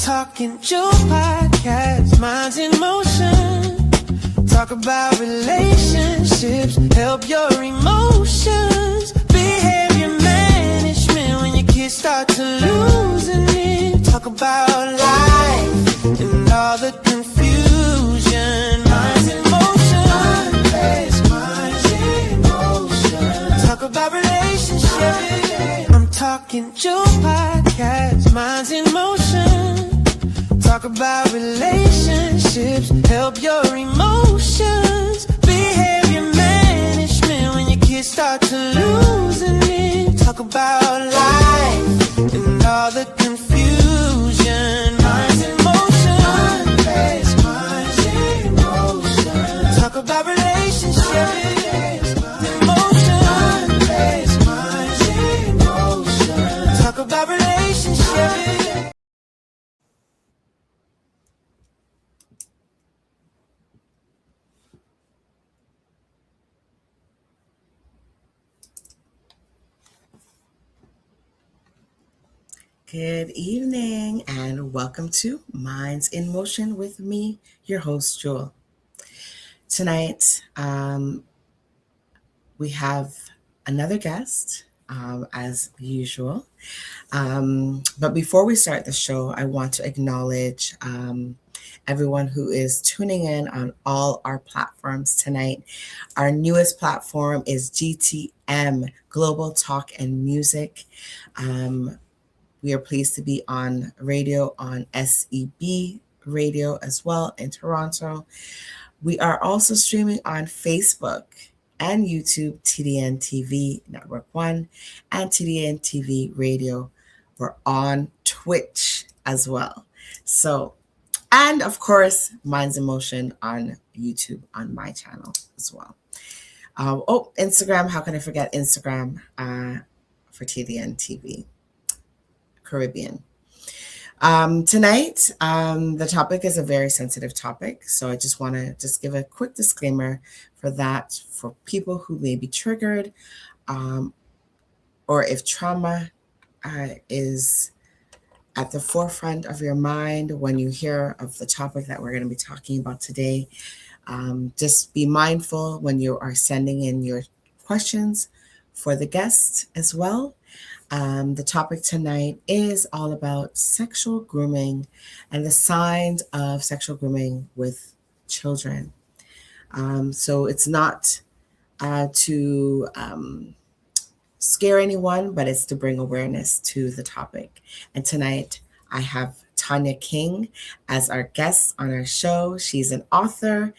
talking Jewel podcast, minds in motion. Talk about relationships, help your emotions. Behavior management when your kids start to losing it. Talk about life and all the confusion. Minds in motion. Talk about relationships. I'm talking Jewel podcast, minds in motion. Talk about relationships, help your emotions. Behavior management when your kids start to losing it. Talk about life and all the confusion. Minds in motion. Talk about relationships. Talk about relationships. Good evening and welcome to Minds in Motion with me, your host, Jewel. Tonight, we have another guest, as usual. But before we start the show, I want to acknowledge everyone who is tuning in on all our platforms tonight. Our newest platform is GTM, Global Talk and Music. We are pleased to be on radio on SEB Radio as well in Toronto. We are also streaming on Facebook and YouTube, TDN TV Network 1 and TDN TV Radio. We're on Twitch as well. So, and of course, Minds in Motion on YouTube on my channel as well. Instagram, how can I forget Instagram for TDN TV Caribbean. Tonight, the topic is a very sensitive topic, so I just want to give a quick disclaimer for that for people who may be triggered, or if trauma is at the forefront of your mind when you hear of the topic that we're going to be talking about today. Just be mindful when you are sending in your questions for the guests as well. The topic tonight is all about sexual grooming and the signs of sexual grooming with children. So it's not to scare anyone, but it's to bring awareness to the topic. And tonight I have Tonya King as our guest on our show. She's an author,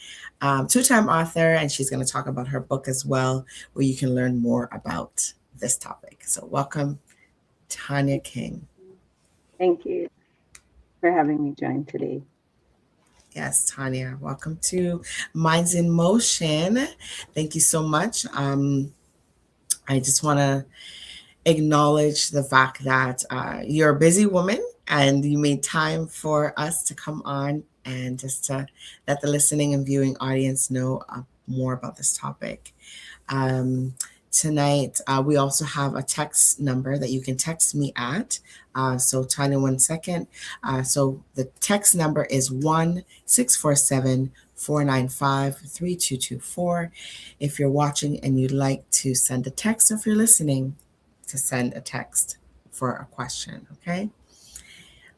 two-time author, and she's going to talk about her book as well, where you can learn more about this topic. So welcome, Tonya King. Thank you for having me join today. Yes, Tonya, welcome to Minds in Motion. Thank you so much. I just want to acknowledge the fact that you're a busy woman and you made time for us to come on and just to let the listening and viewing audience know more about this topic. Tonight, we also have a text number that you can text me at. So Tonya, 1 second. So the text number is 1-647-495-3224. If you're watching and you'd like to send a text, or if you're listening, to send a text for a question, okay?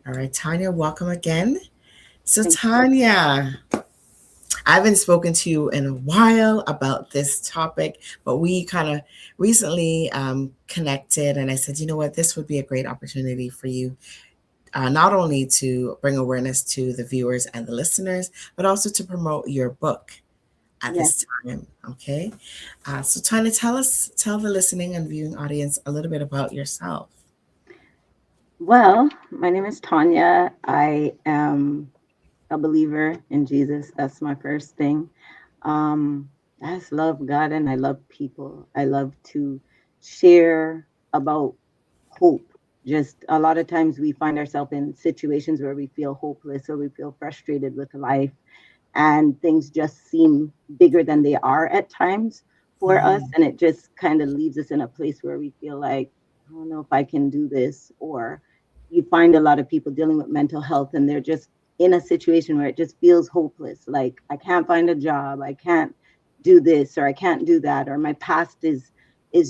All right, Tonya, welcome again. So Tonya, I haven't spoken to you in a while about this topic, but we kind of recently connected, and I said, you know what, this would be a great opportunity for you, not only to bring awareness to the viewers and the listeners, but also to promote your book at this time, okay? So Tonya, tell the listening and viewing audience a little bit about yourself. Well, my name is Tonya. I am a believer in Jesus. That's my first thing. I just love God and I love people. I love to share about hope. Just a lot of times we find ourselves in situations where we feel hopeless or we feel frustrated with life and things just seem bigger than they are at times for us. And it just kind of leaves us in a place where we feel like, I don't know if I can do this, or you find a lot of people dealing with mental health, and they're just in a situation where it just feels hopeless. Like, I can't find a job, I can't do this, or I can't do that, or my past is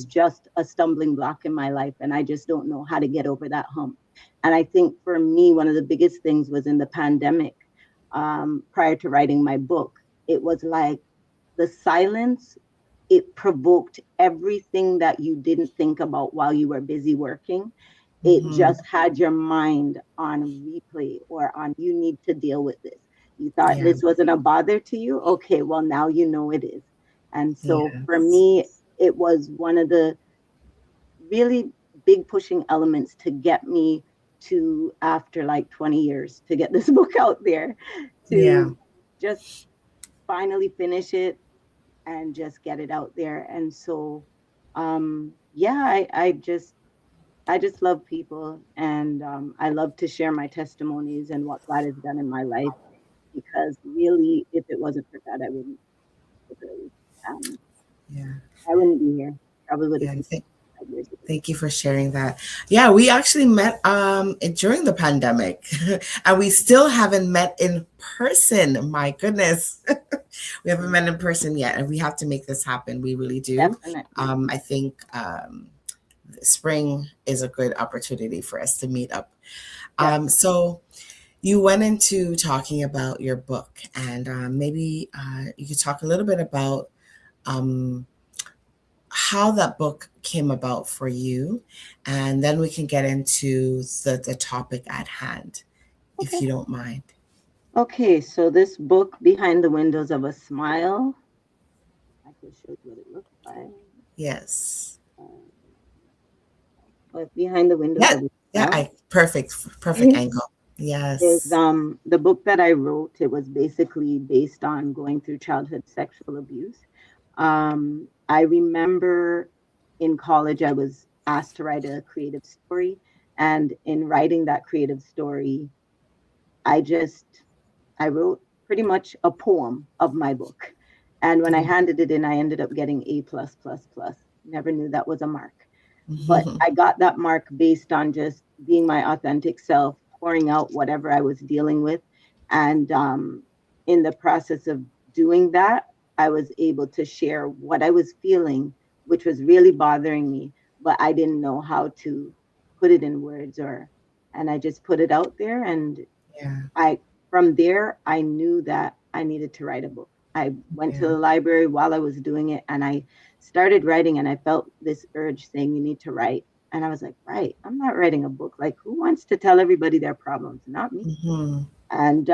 just a stumbling block in my life, and I just don't know how to get over that hump. And I think for me, one of the biggest things was in the pandemic, prior to writing my book. It was like the silence, it provoked everything that you didn't think about while you were busy working. It Mm-hmm. just had your mind on replay, or on, you need to deal with this. You thought Yeah. this wasn't a bother to you? Okay, well, now you know it is. And so for Yes. me, it was one of the really big pushing elements to get me to, after like 20 years, to get this book out there, Yeah. to just finally finish it and just get it out there. And so, yeah, I just love people, and I love to share my testimonies and what God has done in my life, because really, if it wasn't for God, um, Yeah. I wouldn't be here. Probably would have Yeah. been 5 years ago. Thank you for sharing that. Yeah, we actually met during the pandemic and we still haven't met in person. My goodness. We haven't met in person yet, and we have to make this happen. We really do. Definitely. I think spring is a good opportunity for us to meet up. Definitely. So you went into talking about your book, and maybe you could talk a little bit about um, how that book came about for you, and then we can get into the topic at hand, if Okay. you don't mind. Okay, so this book, Behind the Windows of a Smile, I can show you what it looks like. Yes. Uh, but Behind the Windows Yeah. of a Yeah. Smile Perfect angle. is Yes. the book that I wrote. It was basically based on going through childhood sexual abuse. I remember in college I was asked to write a creative story, and in writing that creative story, I just I wrote pretty much a poem of my book. And when I handed it in, I ended up getting A plus plus plus. Never knew that was a mark. But Mhm. I got that mark based on just being my authentic self, pouring out whatever I was dealing with. And in the process of doing that, I was able to share what I was feeling, which was really bothering me, but I didn't know how to put it in words, or, and I just put it out there. And Yeah. I, from there, I knew that I needed to write a book. I went to Yeah. the library while I was doing it, and I started writing, and I felt this urge saying, you need to write. And I was like, right, I'm not writing a book. Like, who wants to tell everybody their problems? Not me. Hmm. And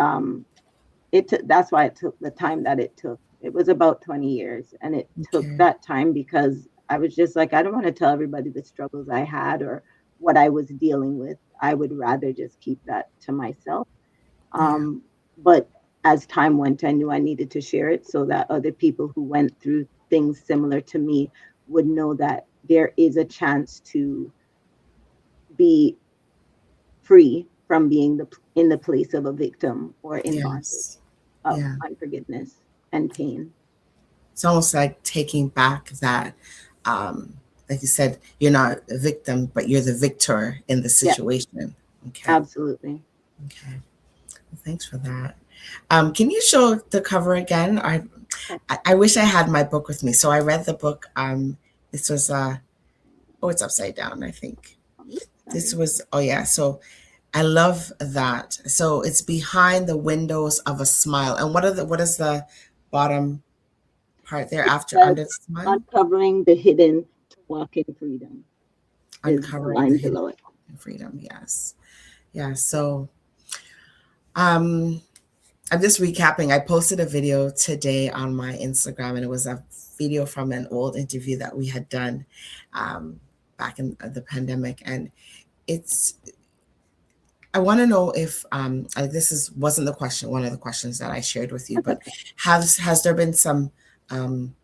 that's why it took the time that it took. It was about 20 years, and it took Okay. that time because I was just like, I don't want to tell everybody the struggles I had or what I was dealing with. I would rather just keep that to myself. Yeah. um, but as time went, I knew I needed to share it so that other people who went through things similar to me would know that there is a chance to be free from being in the place of a victim or in bondage Yes. of Yeah. unforgiveness and pain. It's almost like taking back that, like you said, you're not a victim, but you're the victor in the Yeah, situation. Okay. absolutely. Okay. Well, thanks for that. Can you show the cover again? I wish I had my book with me. So I read the book. This was oh, it's upside down, I think. Oops, This sorry. was, oh yeah. So I love that. So it's behind the windows of a smile. And what is the bottom part there It after says under the smile? uncovering the hidden to walk in freedom is the Uncovering the line hidden below it. freedom. Yes. Yeah. So um I'm just recapping. I posted a video today on my Instagram, and it was a video from an old interview that we had done back in the pandemic. And it's, I want to know if this is wasn't the question, one of the questions that I shared with you, That's but okay. has there been some um,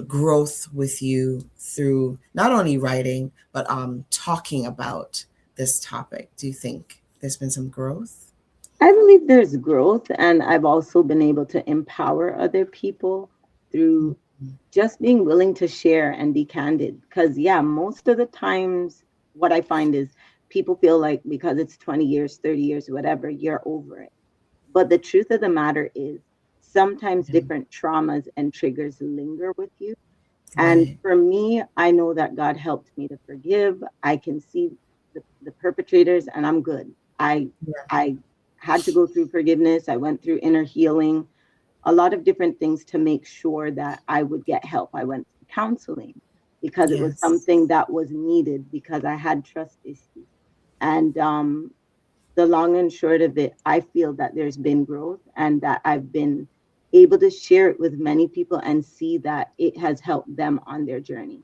growth with you through not only writing but talking about this topic? Do you think there's been some growth? I believe there's growth, and I've also been able to empower other people through Mhm. just being willing to share and be candid. Because, yeah, most of the times, what I find is people feel like because it's 20 years, 30 years, whatever, you're over it. But the truth of the matter is, sometimes Yeah. different traumas and triggers linger with you. And Right. for me, I know that God helped me to forgive. I can see the perpetrators, and I'm good. Yeah. I had to go through forgiveness. I went through inner healing, a lot of different things to make sure that I would get help. I went to counseling because it was Yes. something that was needed because I had trust issues. And the long and short of it, I feel that there's been growth and that I've been able to share it with many people and see that it has helped them on their journey.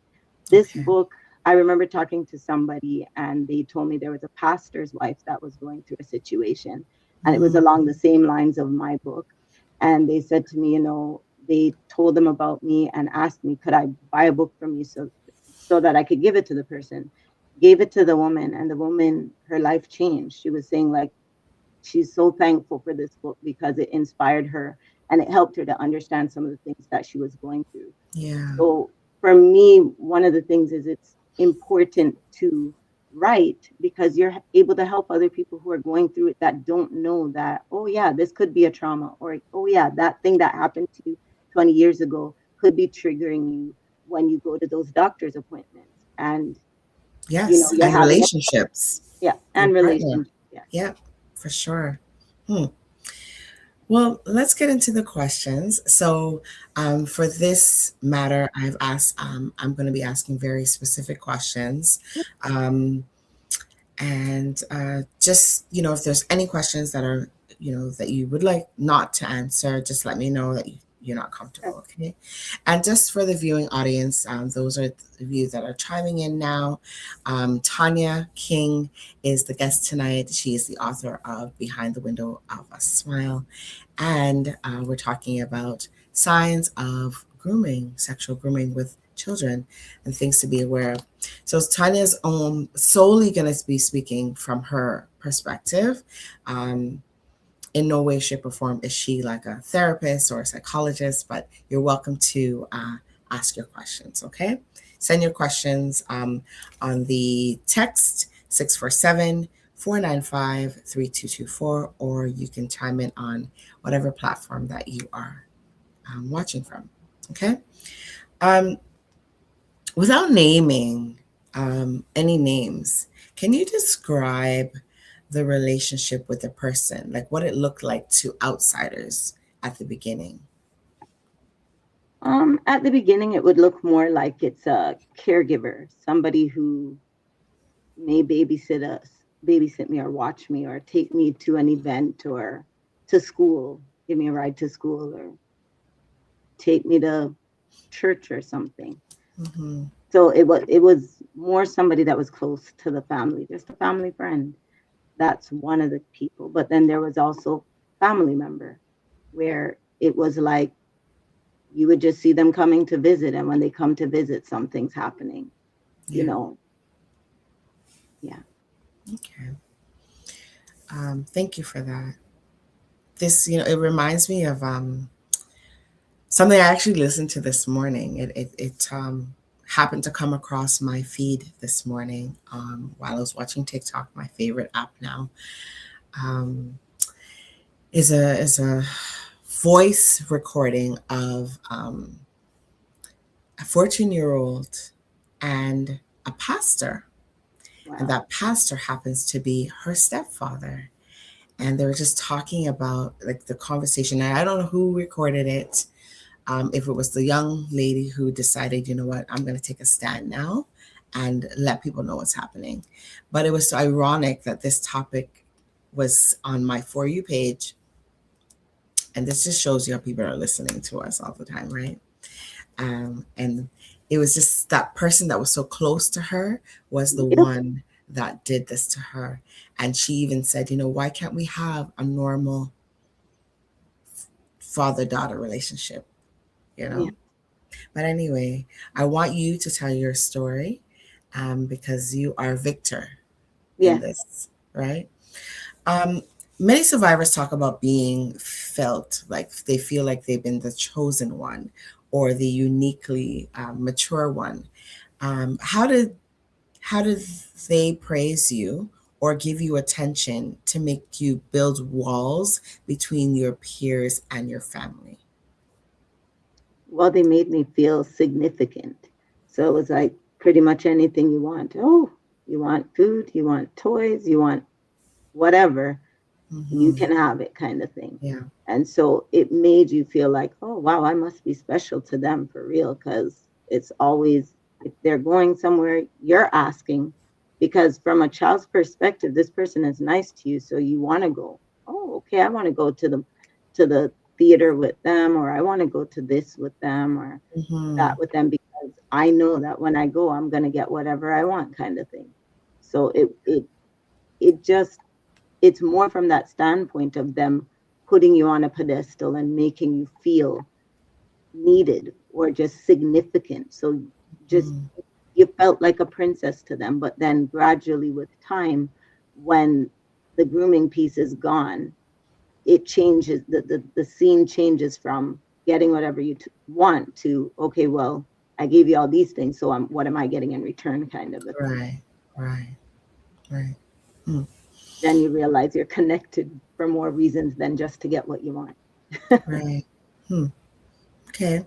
This Okay. book, I remember talking to somebody and they told me there was a pastor's wife that was going through a situation, and it was Mm, along the same lines of my book. And they said to me, they told them about me and asked me, could I buy a book from you so that I could give it to the person. Gave it to the woman, and the woman, her life changed. She was saying like she's so thankful for this book because it inspired her and it helped her to understand some of the things that she was going through. yeah. So for me, one of the things is it's important to write because you're able to help other people who are going through it that don't know that, oh yeah, this could be a trauma, or oh yeah, that thing that happened to you 20 years ago could be triggering you when you go to those doctor's appointments. And Yes. you're And having a, relationships. yeah, Your and partner. relationship. Yeah. Yeah, for sure. Hmm. Well, let's get into the questions. So, for this matter, I've asked, I'm going to be asking very specific questions. Um, and just, if there's any questions that are, that you would like not to answer, just let me know that you're not comfortable, okay? And just for the viewing audience, those are the you that are chiming in now. Tonya King is the guest tonight. She is the author of Behind the Window of a Smile. And we're talking about signs of grooming, sexual grooming with children, and things to be aware of. So Tanya's solely going to be speaking from her perspective. In no way, shape, or form is she like a therapist or a psychologist, but you're welcome to ask your questions, okay? Send your questions on the text 647-495-3224, or you can chime in on whatever platform that you are watching from, okay? Um, Without naming any names, can you describe the relationship with the person, like what it looked like to outsiders at the beginning? At the beginning, it would look more like it's a caregiver, somebody who may babysit me or watch me or take me to an event or to school, give me a ride to school or take me to church or something. Mm-hmm. So it was more somebody that was close to the family, just a family friend. That's one of the people. But then there was also family member where it was like you would just see them coming to visit, and when they come to visit, something's happening, you Yeah. know. Yeah. Okay. Thank you for that. This, it reminds me of something I actually listened to this morning. It happened to come across my feed this morning while I was watching TikTok, my favorite app now. Um, is a voice recording of a 14-year-old and a pastor, and Wow. that pastor happens to be her stepfather. And they were just talking about like the conversation. And I don't know who recorded it. If it was the young lady who decided, you know what, I'm going to take a stand now and let people know what's happening. But it was so ironic that this topic was on my For You page. And this just shows you how people are listening to us all the time, right? And it was just that person that was so close to her was the Yep. one that did this to her. And she even said, why can't we have a normal father-daughter relationship, you Yeah. know? But anyway, I want you to tell your story because you are victor in Yes. this, right? Um, Many survivors talk about being felt like they feel like they've been the chosen one or the uniquely mature one. How did How do they praise you or give you attention to make you build walls between your peers and your family? Well, they made me feel significant. So it was like pretty much anything you want. Oh, you want food, you want toys, you want whatever, you Mm-hmm. can have it, kind of thing. Yeah. And so it made you feel like, oh, wow, I must be special to them for real. Because it's always, if they're going somewhere, you're asking. Because from a child's perspective, this person is nice to you. So you want to go, oh, okay, I want to go to the theater with them, or I want to go to this with them, or Mm-hmm. that with them, because I know that when I go, I'm going to get whatever I want, kind of thing. So it just, it's more from that standpoint of them putting you on a pedestal and making you feel needed or just significant. So just, Mm-hmm. you felt like a princess to them. But then gradually with time, when the grooming piece is gone, it changes, the scene changes from getting whatever you want to, okay, well, I gave you all these things, so what am I getting in return, kind of a thing. Right. Right. Right. Mm. Then you realize you're connected for more reasons than just to get what you want. Right. Hmm. Okay.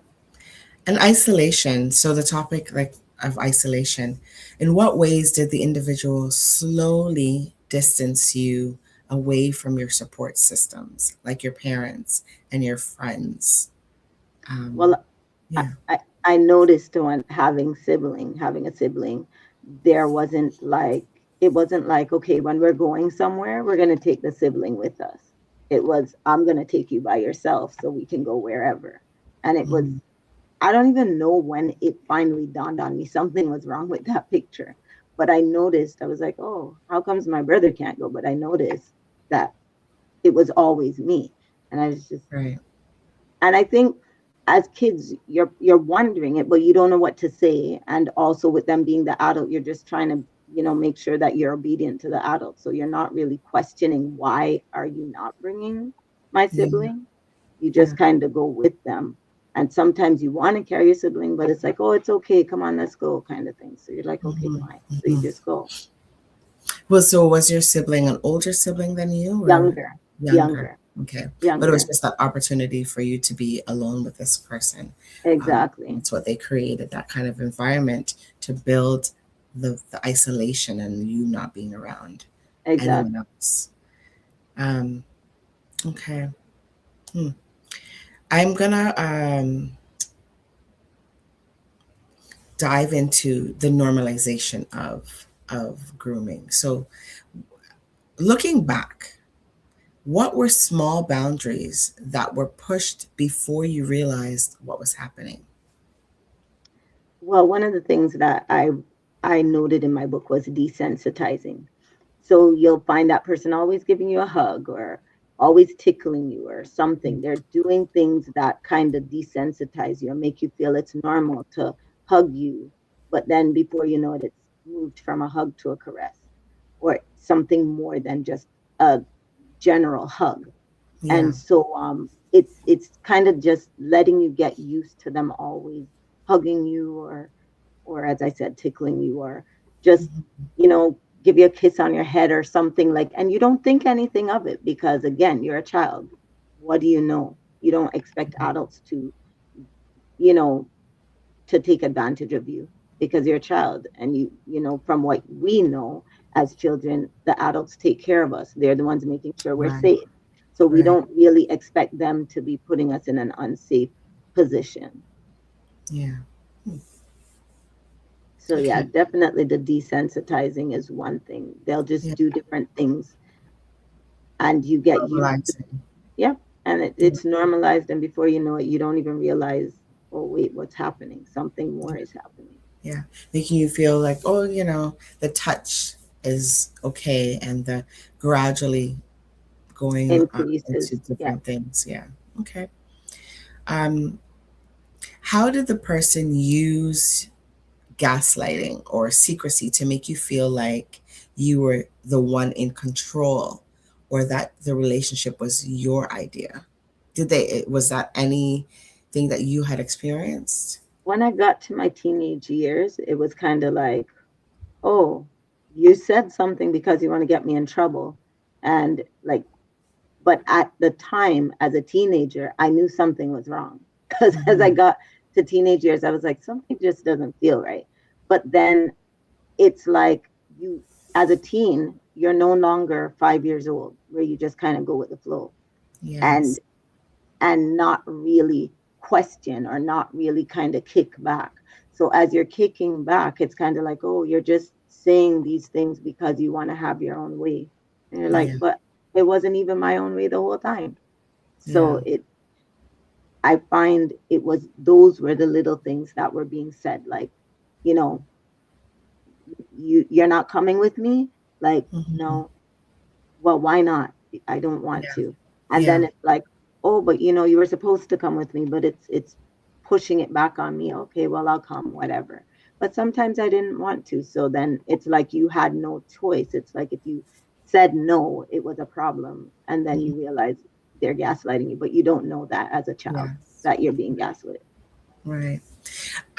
And isolation. So the topic like of isolation. In what ways did the individual slowly distance you away from your support systems, like your parents and your friends? Um, Well, I, yeah. I noticed when having a sibling, there wasn't like, it wasn't like, okay, when we're going somewhere, we're going to take the sibling with us. It was, I'm going to take you by yourself so we can go wherever. And it was, Mm-hmm. I don't even know when it finally dawned on me something was wrong with that picture. But I noticed, I was like, oh, how comes my brother can't go? But I noticed that it was always me. And I was just, Right. and I think as kids, you're wondering it, but you don't know what to say. And also with them being the adult, you're just trying to, make sure that you're obedient to the adult. So you're not really questioning, why are you not bringing my Yeah. sibling? You Yeah. just kind of go with them. And sometimes you want to carry your sibling, but it's like, oh, it's okay, come on, let's go, kind of thing. So you're like, okay, Mm-hmm. fine. So you Mm-hmm. just go. Was your sibling an older sibling than you or Younger, younger? younger, Okay. But it was younger. just that opportunity for you to be alone with this person. Exactly, That's what they created, that kind of environment to build the isolation and you not being around anyone exactly. else. Um, okay. Hmm. I'm gonna dive into the normalization of grooming. So looking back, what were small boundaries that were pushed before you realized what was happening? Well, one of the things that I noted in my book was desensitizing. So you'll find that person always giving you a hug or always tickling you or something. They're doing things that kind of desensitize you or make you feel it's normal to hug you. But then before you know it, it's moved from a hug to a caress or something more than just a general hug. Yeah. And so it's kind of just letting you get used to them always hugging you, or as I said, tickling you, or just, Mhm. give you a kiss on your head or something, like, and you don't think anything of it because again, you're a child. What do you know? You don't expect adults you know to take advantage of you because you're a child. And from what we know as children, the adults take care of us. They're the ones making sure we're Right. safe. So we Right. don't really expect them to be putting us in an unsafe position. Yeah. So yeah, Okay. definitely the desensitizing is one thing. They'll just Yeah. do different things and you get used to it. Normalizing. Yep. And Yeah. it's normalized, and before you know it, you don't even realize, oh wait, what's happening? Something more is happening. Yeah. Making you feel like, oh, the touch is okay and the gradually going into Increases. Yeah. different things. Yeah. Okay. Um, how did the person use gaslighting or secrecy to make you feel like you were the one in control or that the relationship was your idea? Was that anything that you had experienced? When I got to my teenage years, it was kind of like, oh, you said something because you want to get me in trouble. And like, but at the time as a teenager, I knew something was wrong. Because as I Mhm. got to teenage years, I was like, something just doesn't feel right. But then it's like you, as a teen, you're no longer 5 years old, where you just kind of go with the flow Yes. and not really question or not really kind of kick back. So as you're kicking back, it's kind of like, oh, you're just saying these things because you want to have your own way. And you're like, Yeah. but it wasn't even my own way the whole time. Yeah. So I find it was, those were the little things that were being said, like, you know, you're not coming with me. Like, Mhm. no, well, why not? I don't want Yeah. to. And Yeah. then it's like, oh, but you were supposed to come with me, but it's pushing it back on me. Okay, well, I'll come, whatever. But sometimes I didn't want to. So then it's like you had no choice. It's like if you said no, it was a problem. And then Mhm. you realize they're gaslighting you, but you don't know that as a child Yes. that you're being gaslit. Right.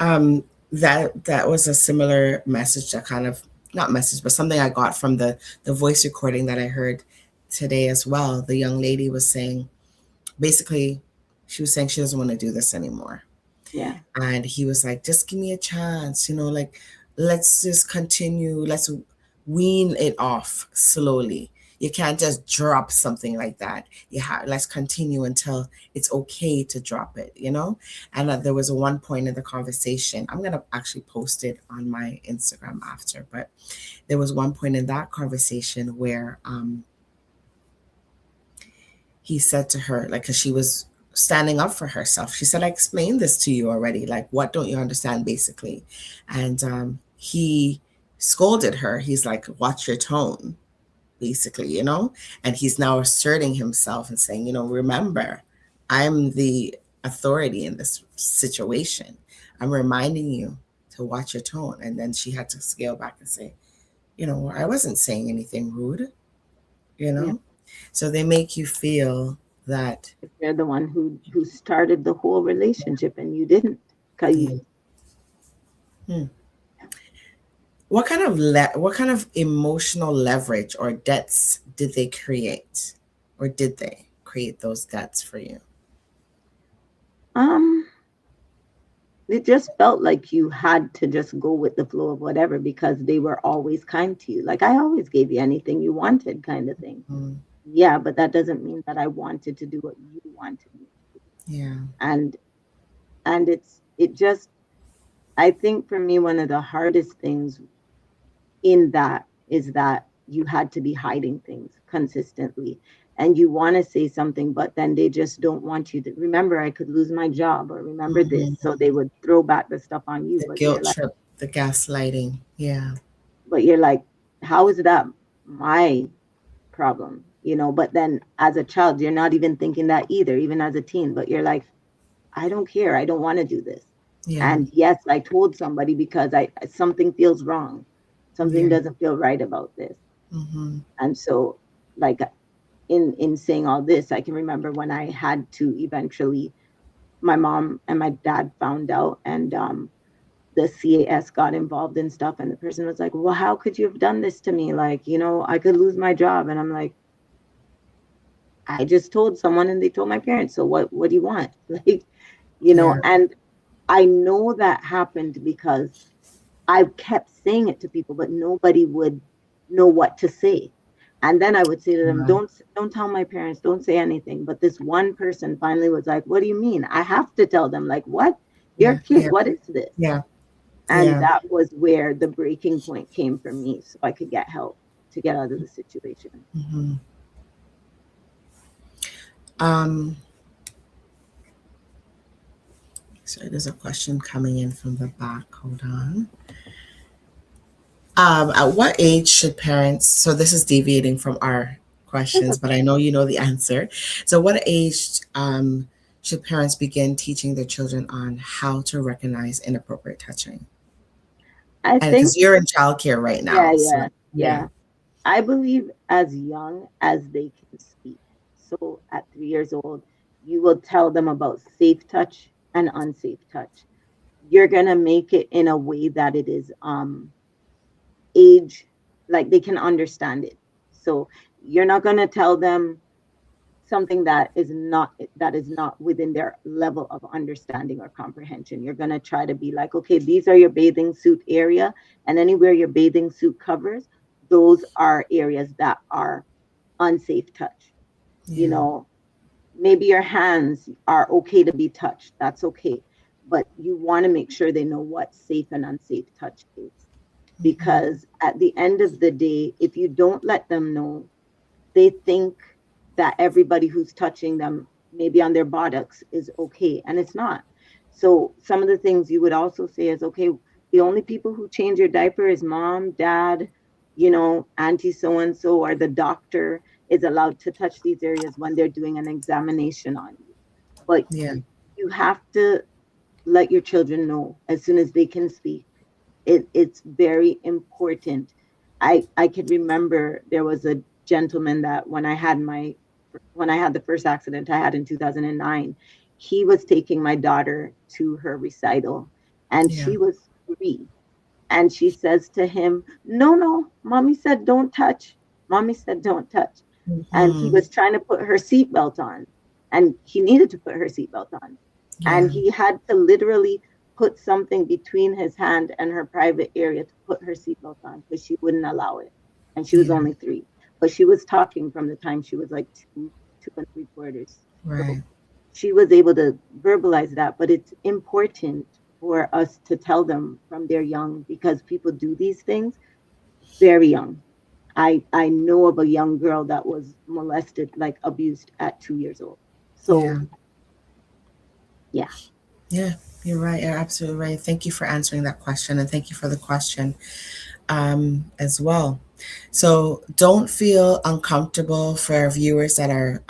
Um, that was a similar message, that kind of, not message, but something I got from the voice recording that I heard today as well. The young lady was saying, basically, she was saying she doesn't want to do this anymore. Yeah. And he was like, just give me a chance, like, let's just continue, let's wean it off slowly. You can't just drop something like that. Let's continue until it's okay to drop it. And there was a one point in the conversation, I'm gonna actually post it on my Instagram after, but there was one point in that conversation where he said to her, like, because she was standing up for herself. She said, I explained this to you already. Like, what don't you understand, basically? And he scolded her. He's like, watch your tone, basically. And he's now asserting himself and saying, remember, I'm the authority in this situation. I'm reminding you to watch your tone. And then she had to scale back and say, I wasn't saying anything rude, you Yeah. know? So they make you feel that. If they're the one who started the whole relationship and you didn't. Cause Yeah. Hmm. What kind of emotional leverage or debts did they create, or did they create those debts for you? um it just felt like you had to just go with the flow of whatever because they were always kind to you. Like I always gave you anything you wanted, kind of thing. Mm, Yeah, but that doesn't mean that I wanted to do what you wanted me. yeah. And it just, I think for me one of the hardest things in that is that you had to be hiding things consistently, and you want to say something but then they just don't want you to remember. I could lose my job, or remember this, Hmm. so they would throw back the stuff on you, The guilt like, trip, the gaslighting. Yeah. but you're like, how is that my problem? But then as a child you're not even thinking that either, even as a teen, but you're like, I don't care, I don't want to do this. Yeah. And yes, I told somebody because I something feels wrong, something Yeah. doesn't feel right about this. Hmm. And so, like, in saying all this, I can remember when I had to eventually, my mom and my dad found out, and the CAS got involved in stuff, and the person was like, well, how could you have done this to me? Like, I could lose my job. And I'm like, I just told someone and they told my parents, so what do you want? Like, Yeah. and I know that happened because I kept saying it to people, but nobody would know what to say. And then I would say to them, Yeah. don't tell my parents, don't say anything. But this one person finally was like, what do you mean? I have to tell them. Like, what? Your Yeah. kid, Yeah. what is this? Yeah. And Yeah. that was where the breaking point came for me, so I could get help to get out of the situation. Hmm. Um, sorry, there's a question coming in from the back. Hold on. At what age should parents, so this is deviating from our That's questions, but okay. I know you know the answer. So, what age should parents begin teaching their children on how to recognize inappropriate touching? I And think, because you're in childcare right yeah, now, so yeah, yeah. yeah. I believe as young as they can speak. So at 3 years old, you will tell them about safe touch and unsafe touch. You're gonna make it in a way that it is age, like they can understand it. So you're not going to tell them something that is not within their level of understanding or comprehension. You're going to try to be like, okay, these are your bathing suit area, and anywhere your bathing suit covers, those are areas that are unsafe touch. You Yeah. know, maybe your hands are okay to be touched, that's okay, but you want to make sure they know what safe and unsafe touch is, Hmm. because at the end of the day, if you don't let them know, they think that everybody who's touching them, maybe on their buttocks, is okay, and it's not. So some of the things you would also say is, okay, the only people who change your diaper is mom, dad, auntie so and so, or the doctor is allowed to touch these areas when they're doing an examination on you. But Yeah. you have to let your children know as soon as they can speak. It's very important. I could remember there was a gentleman that when I had the first accident I had in 2009, he was taking my daughter to her recital, and Yeah. she was 3, and she says to him, "No, no, mommy said don't touch. Mommy said don't touch." And he Hmm. was trying to put her seatbelt on, and he needed to put her seatbelt on. And Yeah. he had to literally put something between his hand and her private area to put her seatbelt on because she wouldn't allow it. And she was Yeah. only 3. But she was talking from the time she was like two and three quarters. So Right. she was able to verbalize that. But it's important for us to tell them from they're young, because people do these things very young. I know of a young girl that was molested, like abused at 2 years old. Yeah. So yeah. Yeah. You're right. You're absolutely right. Thank you for answering that question, and thank you for the question as well. So don't feel uncomfortable for our viewers that are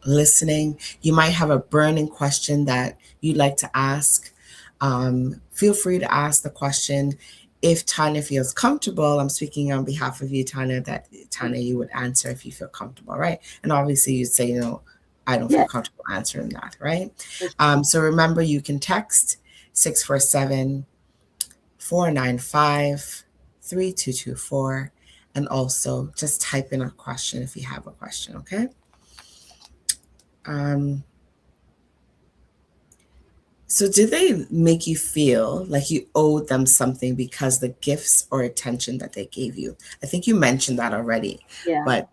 listening. You might have a burning question that you'd like to ask. Feel free to ask the question. If Tanya feels comfortable, I'm speaking on behalf of you, Tanya, that Tanya, you would answer if you feel comfortable, right? And obviously you'd say, I don't feel Yeah. comfortable answering that, right? So remember, you can text 647-495-3224, and also just type in a question if you have a question, okay? Um, so did they make you feel like you owed them something because the gifts or attention that they gave you? I think you mentioned that already, Yeah. but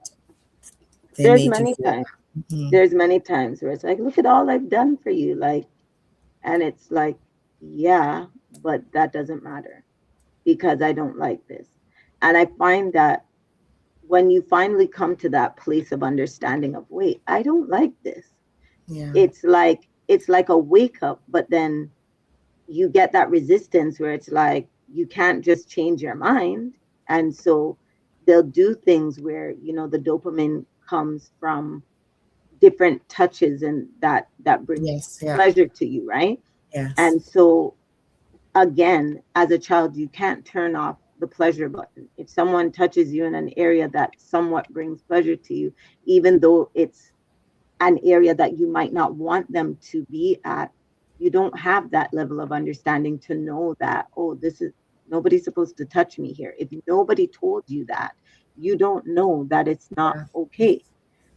they There's made you many feel times. that. Mhm. There's many times where it's like, look at all I've done for you. Like, and it's like, yeah, but that doesn't matter because I don't like this. And I find that when you finally come to that place of understanding of, wait, I don't like this, Yeah. it's like a wake up, but then you get that resistance where it's like you can't just change your mind. And so they'll do things where, the dopamine comes from different touches, and that brings Yes. Yeah. pleasure to you, right? Yes. And so again, as a child, you can't turn off the pleasure button. If someone touches you in an area that somewhat brings pleasure to you, even though it's an area that you might not want them to be at, you don't have that level of understanding to know that, oh, this is nobody's supposed to touch me here. If nobody told you that, you don't know that it's not Yeah. okay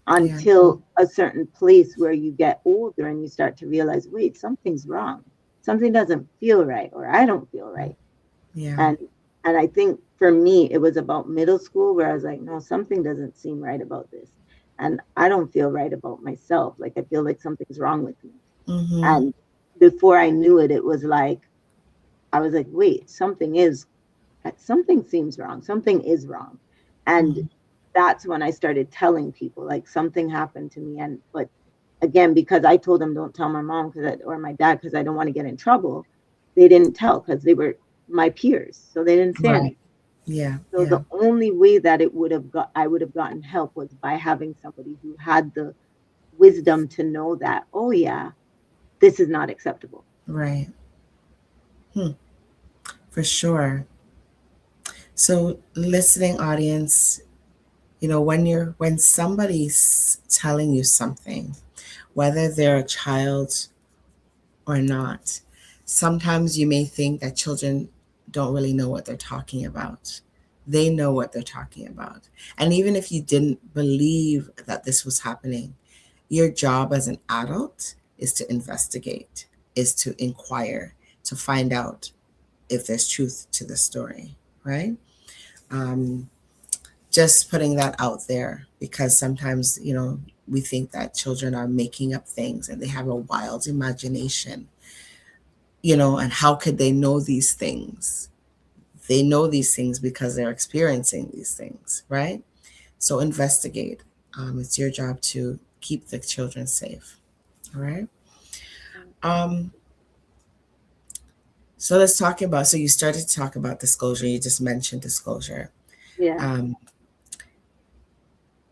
Yeah. until a certain place where you get older and you start to realize, wait, something's wrong. Something doesn't feel right, or I don't feel right. Yeah. And I think for me it was about middle school where I was like, no, something doesn't seem right about this, and I don't feel right about myself. Like I feel like something's wrong with me. Mm-hmm. And before I knew it, it was like I was like, wait, something seems wrong, something is wrong. And Mm-hmm. that's when I started telling people like something happened to me. And but again, because I told them don't tell my mom or my dad because I don't want to get in trouble, they didn't tell because they were my peers, so they didn't say anything. Right. Yeah. So Yeah. the only way that I would have gotten help was by having somebody who had the wisdom to know that, oh yeah, this is not acceptable. Right. Hmm. For sure. So, listening audience, when somebody's telling you something, whether they're a child or not, sometimes you may think that children don't really know what they're talking about. They know what they're talking about. And even if you didn't believe that this was happening, your job as an adult is to investigate, is to inquire, to find out if there's truth to the story, right? Um, just putting that out there, because sometimes, we think that children are making up things and they have a wild imagination, and how could they know these things? They know these things because they're experiencing these things, right? So investigate. It's your job to keep the children safe. All right. Um, so let's talk about. So you started to talk about disclosure. You just mentioned disclosure. Yeah. Um,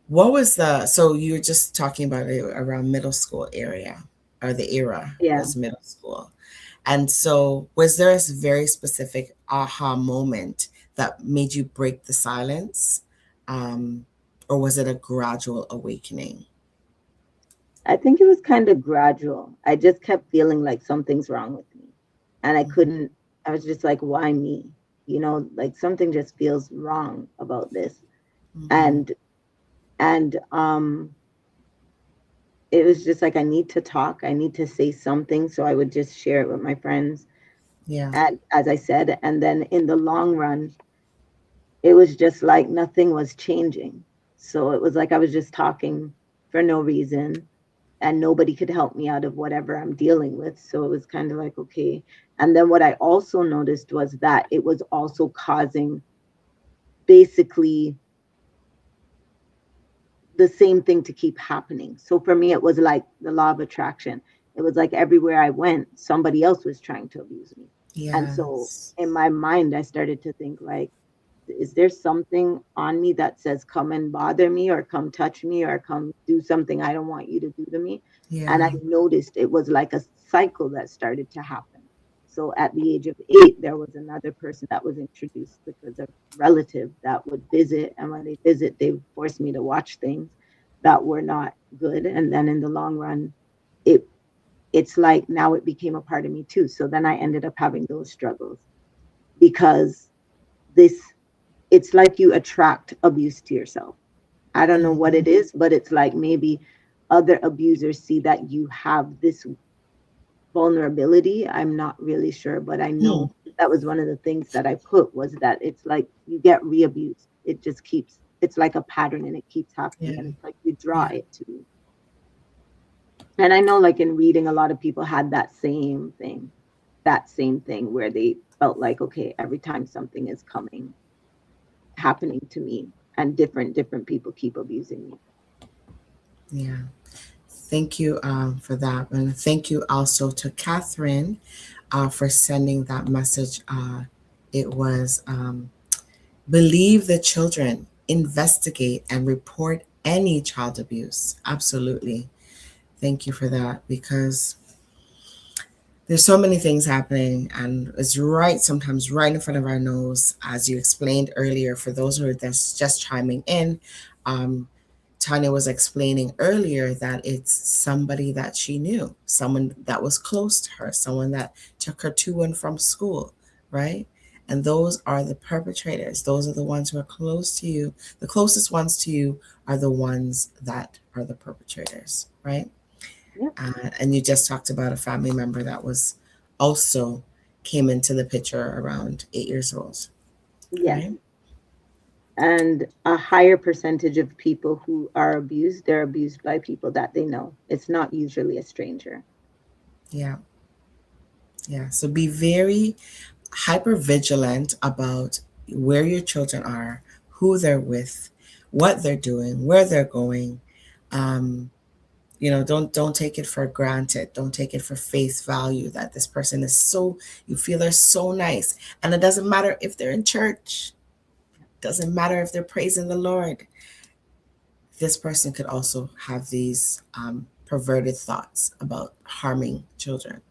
what was the? So you were just talking about it around middle school area, or the era Yeah. was middle school. And so, was there a very specific aha moment that made you break the silence? Um, or was it a gradual awakening? I think it was kind of gradual. I just kept feeling like something's wrong with me. And I Mhm. couldn't, I was just like, why me? Like something just feels wrong about this. Mhm. And and it was just like I need to talk. I need to say something. So I would just share it with my friends, Yeah. as I said. And then in the long run, it was just like nothing was changing. So it was like I was just talking for no reason, and nobody could help me out of whatever I'm dealing with. So it was kind of like, okay. And then what I also noticed was that it was also causing basically the same thing to keep happening. So for me, it was like the law of attraction. It was like everywhere I went, somebody else was trying to abuse me. And so Yes. in my mind, I started to think like, is there something on me that says come and bother me or come touch me or come do something I don't want you to do to me? And I Yeah. noticed it was like a cycle that started to happen. So at the age of 8, there was another person that was introduced, which was a relative that would visit. And when they visit, they forced me to watch things that were not good. And then in the long run, it it's like now it became a part of me too. So then I ended up having those struggles because this it's like you attract abuse to yourself. I don't know what Mhm. it is, but it's like maybe other abusers see that you have this vulnerability. I'm not really sure, but I Hmm. know that was one of the things that I put was that it's like you get re-abused. It just keeps, it's like a pattern and it keeps happening Yeah. and it's like you draw Yeah. it to you. And I know like in reading, a lot of people had that same thing where they felt like, okay, every time something is happening to me and different people keep abusing me. Yeah. Thank you for that. And thank you also to Catherine for sending that message. It was believe the children, investigate, and report any child abuse. Absolutely. Thank you for that, because there's so many things happening and it's right sometimes right in front of our nose, as you explained earlier. For those who are just chiming in, um, Tanya was explaining earlier that it's somebody that she knew, someone that was close to her, someone that took her to and from school, right? And those are the perpetrators. Those are the ones who are close to you. The closest ones to you are the ones that are the perpetrators, right? Yep. And you just talked about a family member that was also came into the picture around 8 years old, Yes. right? And a higher percentage of people who are abused, they're abused by people that they know. It's not usually a stranger. Yeah, yeah. So be very hyper vigilant about where your children are, who they're with, what they're doing, where they're going. Um, don't take it for granted. Don't take it for face value that this person is so, you feel they're so nice. And it doesn't matter if they're in church, doesn't matter if they're praising the Lord. This person could also have these perverted thoughts about harming children,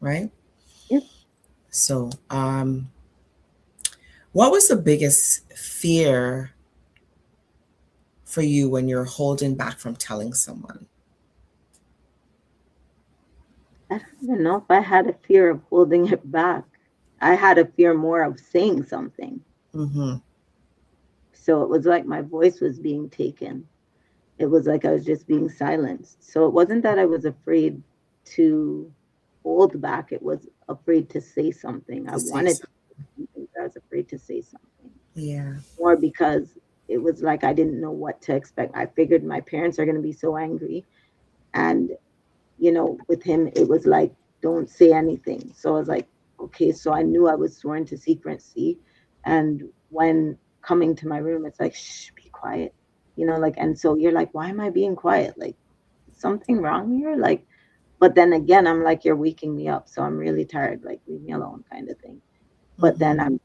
right? Yep. So, what was the biggest fear for you when you're holding back from telling someone? I don't even know if I had a fear of holding it back. I had a fear more of saying something. Mm-hmm. So it was like my voice was being taken. It was like I was just being silenced. So it wasn't that I was afraid to hold back. It was afraid to say something. I To say wanted so. to say something, but I was afraid to say something. Yeah. Or because it was like I didn't know what to expect. I figured my parents are going to be so angry. And, with him, it was like, don't say anything. So I was like, okay. So I knew I was sworn to secrecy. And when coming to my room, it's like, shh, be quiet. Like, and so you're like, why am I being quiet? Like, is something wrong here? Like, but then again, I'm like, you're waking me up. So I'm really tired. Like, leave me alone, kind of thing. But then Mm-hmm.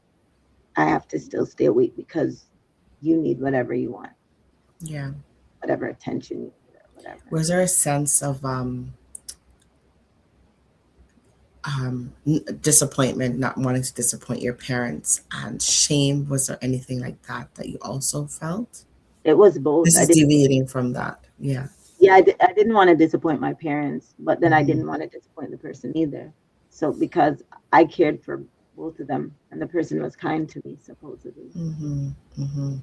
I have to still stay awake because you need whatever you want, Yeah. whatever attention you need or whatever. Was there a sense of disappointment, not wanting to disappoint your parents, and shame? Was there anything like that you also felt? It was both. This I is didn't, deviating from that. Yeah. yeah, I didn't want to disappoint my parents, but then I Mm-hmm. didn't want to disappoint the person either. So because I cared for both of them and the person was kind to me, supposedly. Mm-hmm. Mm-hmm.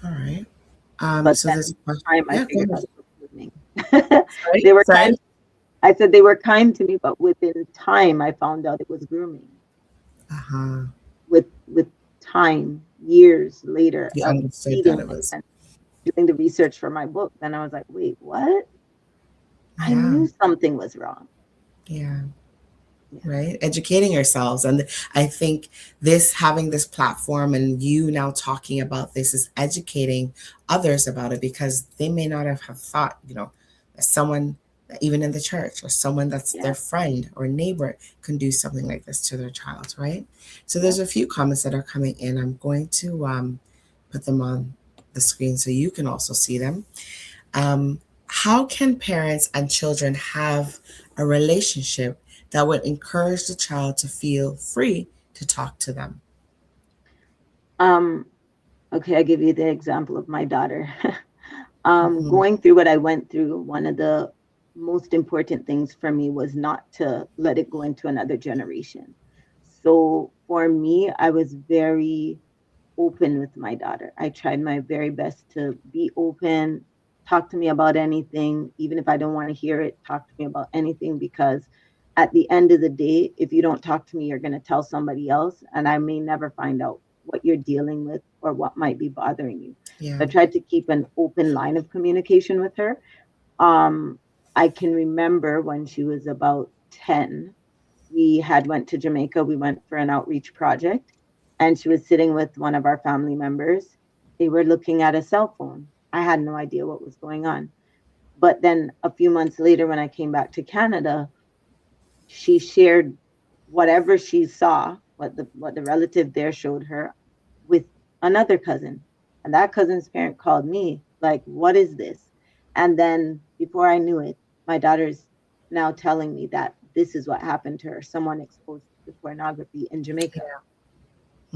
All right. But So then there's a question. time I Yeah, go figured ahead. out it was grooming. Sorry. They were Sorry. kind. I said they were kind to me, but within time I found out it was grooming. Uh-huh. With time, years later You of understood that reading it it was. and doing the research for my book, then I was like, wait, what? I Yeah. knew something was wrong. Yeah. Yeah. Right, educating yourselves. And I think this, having this platform and you now talking about this, is educating others about it, because they may not have thought, that someone, even in the church, or someone that's Yeah. their friend or neighbor, can do something like this to their child, right? So Yeah. there's a few comments that are coming in. I'm going to put them on the screen so you can also see them. How can parents and children have a relationship that would encourage the child to feel free to talk to them? Um, okay, I give you the example of my daughter. Hmm. Going through what I went through, one of the most important things for me was not to let it go into another generation. So for me, I was very open with my daughter. I tried my very best to be open, talk to me about anything, even if I don't want to hear it, talk to me about anything, because at the end of the day, if you don't talk to me, you're going to tell somebody else, and I may never find out what you're dealing with or what might be bothering you. Yeah. So I tried to keep an open line of communication with her. Um, I can remember when she was about 10, we had went to Jamaica. We went for an outreach project, and she was sitting with one of our family members. They were looking at a cell phone. I had no idea what was going on. But then a few months later, when I came back to Canada, she shared whatever she saw, what the relative there showed her, with another cousin. And that cousin's parent called me, like, what is this? And then before I knew it, my daughter's now telling me that this is what happened to her. Someone exposed to pornography in Jamaica.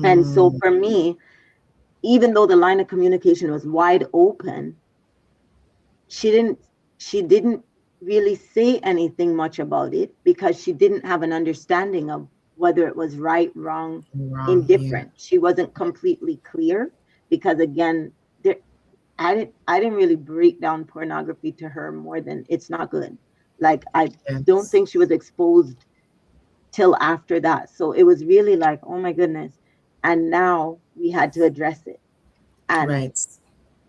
And so Mm, for me, even though the line of communication was wide open, she didn't she didn't really say anything much about it because she didn't have an understanding of whether it was right, wrong, wrong. Yeah. indifferent. She wasn't completely clear because again, there I didn't really break down pornography to her more than it's not good. Like I don't Yes. think she was exposed till after that. So it was really like, oh my goodness. And now we had to address it and Right.